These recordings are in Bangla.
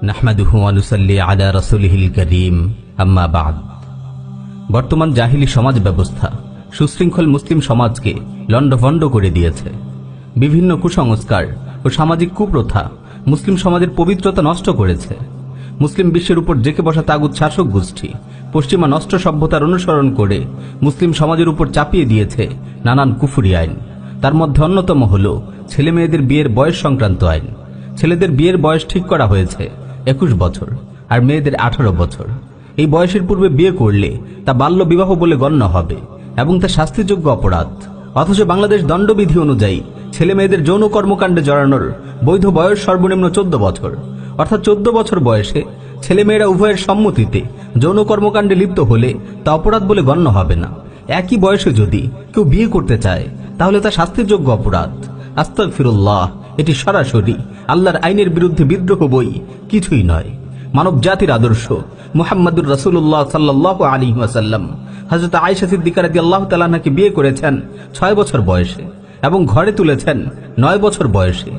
নাহমাদুহু ওয়া নুসাল্লি আলা রাসূলিহিল কারীম, আম্মা বা'দ। বর্তমান জাহিলি সমাজ ব্যবস্থা সুশৃঙ্খল মুসলিম সমাজকে লণ্ডভণ্ড করে দিয়েছে। বিভিন্ন কুসংস্কার ও সামাজিক কুপ্রথা মুসলিম সমাজের পবিত্রতা নষ্ট করেছে। মুসলিম বিশ্বের উপর জেঁকে বসা তাগুত শাসক গোষ্ঠী পশ্চিমা নষ্ট সভ্যতার অনুসরণ করে মুসলিম সমাজের উপর চাপিয়ে দিয়েছে নানান কুফরি আইন। তার মধ্যে অন্যতম হল ছেলে মেয়েদের বিয়ের বয়স সংক্রান্ত আইন। ছেলেদের বিয়ের বয়স ঠিক করা হয়েছে 21 বছর আর মেয়েদের 18 বছর। এই বয়সের পূর্বে বিয়ে করলে তা বাল্য বিবাহ বলে গণ্য হবে এবং তা শাস্তিযোগ্য অপরাধ। অথচ বাংলাদেশ দণ্ডবিধি অনুযায়ী ছেলে মেয়েদের যৌন কর্মকাণ্ডে জড়ানোর বৈধ বয়স সর্বনিম্ন 14 বছর। অর্থাৎ 14 বছর বয়সে ছেলে মেয়েরা উভয়ের সম্মতিতে যৌন কর্মকাণ্ডে লিপ্ত হলে তা অপরাধ বলে গণ্য হবে না। একই বয়সে যদি কেউ বিয়ে করতে চায় তাহলে তা শাস্তিযোগ্য অপরাধ। আস্তাগফিরুল্লাহ, এটি সরাসরি আল্লাহর আইনের বিরুদ্ধে বিদ্রোহ বই কিছুই নয়। মানব জাতির আদর্শ মুহাম্মদুর রাসূলুল্লাহ সাল্লাল্লাহু আলাইহি ওয়াসাল্লাম হযরত আয়েশা সিদ্দিকা রাদিয়াল্লাহু তাআলা আনহাকে বিয়ে করেছেন 6 বছর বয়সে এবং ঘরে তুলেছেন 9 বছর বয়সে।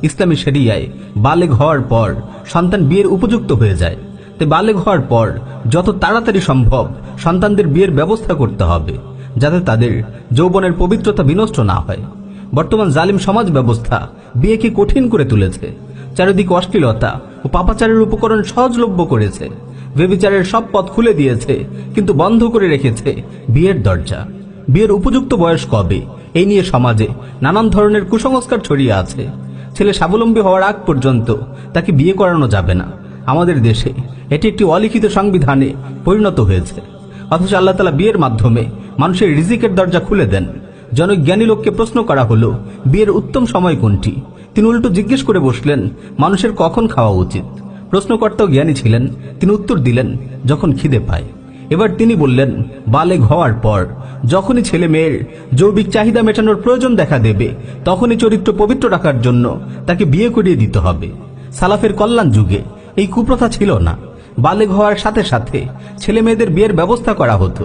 ইসলামী শরিয়ায় বালেগ হওয়ার পর সন্তান বিয়ের উপযুক্ত হয়ে যায়। তাই বালেগ হওয়ার পর যত তাড়াতাড়ি সম্ভব সন্তানদের বিয়ের ব্যবস্থা করতে হবে, যাতে তাদের যৌবনের পবিত্রতা বিনষ্ট না হয়। বর্তমান জালিম সমাজ ব্যবস্থা বিয়েকে কঠিন করে তুলেছে। চারিদিকে অশ্লীলতা ও পাপাচারের উপকরণ সহজলভ্য করেছে। ব্যভিচারের সব পথ খুলে দিয়েছে, কিন্তু বন্ধ করে রেখেছে বিয়ের দরজা। বিয়ের উপযুক্ত বয়স কবে, এই নিয়ে সমাজে নানান ধরনের কুসংস্কার ছড়িয়ে আছে। ছেলে স্বাবলম্বী হওয়ার আগ পর্যন্ত তাকে বিয়ে করানো যাবে না। আমাদের দেশে এটি একটি অলিখিত সংবিধানে পরিণত হয়েছে। অথচ আল্লাহ তাআলা বিয়ের মাধ্যমে মানুষের রিজিকের দরজা খুলে দেন। জনক জ্ঞানী লোককে প্রশ্ন করা হলো বিয়ের উত্তম সময় কোনটি। তিনি উল্টো জিজ্ঞেস করে বসলেন মানুষের কখন খাওয়া উচিত। প্রশ্নকর্তাও জ্ঞানী ছিলেন, তিনি উত্তর দিলেন যখন খিদে পায়। এবার তিনি বললেন বালেগ হওয়ার পর। যখনই ছেলে মেয়ের যৌবিক চাহিদা মেটানোর প্রয়োজন দেখা দেবে তখনই চরিত্র পবিত্র রাখার জন্য তাকে বিয়ে করিয়ে দিতে হবে। সালাফের কল্যাণ যুগে এই কুপ্রথা ছিল না। বালেগ হওয়ার সাথে সাথে ছেলে মেয়েদের বিয়ের ব্যবস্থা করা হতো।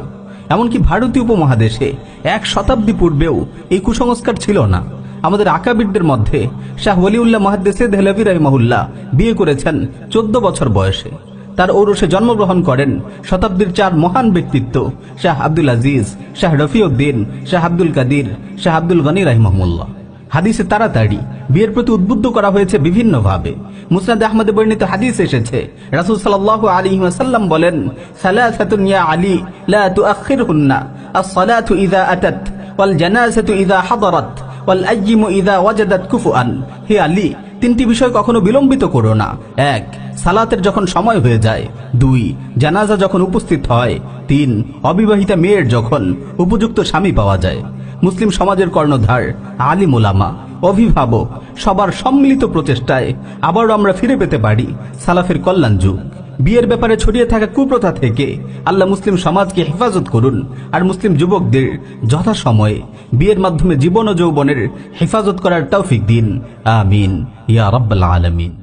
এমনকি ভারতীয় উপমহাদেশে 1 শতাব্দী পূর্বেও এই কুসংস্কার ছিল না। আমাদের আকাবিরদের মধ্যে শাহ ওলিউল্লাহ মুহাদ্দিস দেহলভী রাহিমাহুল্লাহ বিয়ে করেছেন 14 বছর বয়সে। তার ঔরসে জন্মগ্রহণ করেন শতাব্দীর 4 মহান ব্যক্তিত্ব শাহ আব্দুল আজিজ, শাহ রফিউদ্দিন, শাহ আব্দুল কাদির, শাহ আব্দুল গনি রাহিমাহুল্লাহ। হাদিসে তাড়াতাড়ি বিয়ের প্রতি উদ্বুদ্ধ করা হয়েছে বিভিন্নভাবে। মুসনাদ আহমদে বর্ণিত হাদিস এসেছে, রাসূল সাল্লাল্লাহু আলাইহি ওয়াসাল্লাম বলেন, সালাসাতুন ইয়া আলী লা তুআখিরহুন্না আস-সালাতু ইযা আতাত ওয়াল জানাজাতু ইযা হাদারাত ওয়াল আইয়িমু ইযা ওয়াজাদাত কুফুআন। হে আলী, 3টি বিষয় কখনো বিলম্বিত করো না। 1, সালাতের যখন সময় হয়ে যায়। 2, জানাজা যখন উপস্থিত হয়। 3, অবিবাহিতা মেয়ের যখন উপযুক্ত স্বামী পাওয়া যায়। মুসলিম সমাজের কর্ণধার আলিম ওলামা, অভিভাবক সবার সম্মিলিত প্রচেষ্টায় আবারও আমরা ফিরে পেতে পারি সালাফের কল্যাণ যুগ। বিয়ের ব্যাপারে ছড়িয়ে থাকা কুপ্রথা থেকে আল্লাহ মুসলিম সমাজকে হেফাজত করুন আর মুসলিম যুবকদের যথাসময়ে বিয়ের মাধ্যমে জীবন ও যৌবনের হেফাজত করার তৌফিক দিন। আমিন ইয়া রাব্বাল আলামিন।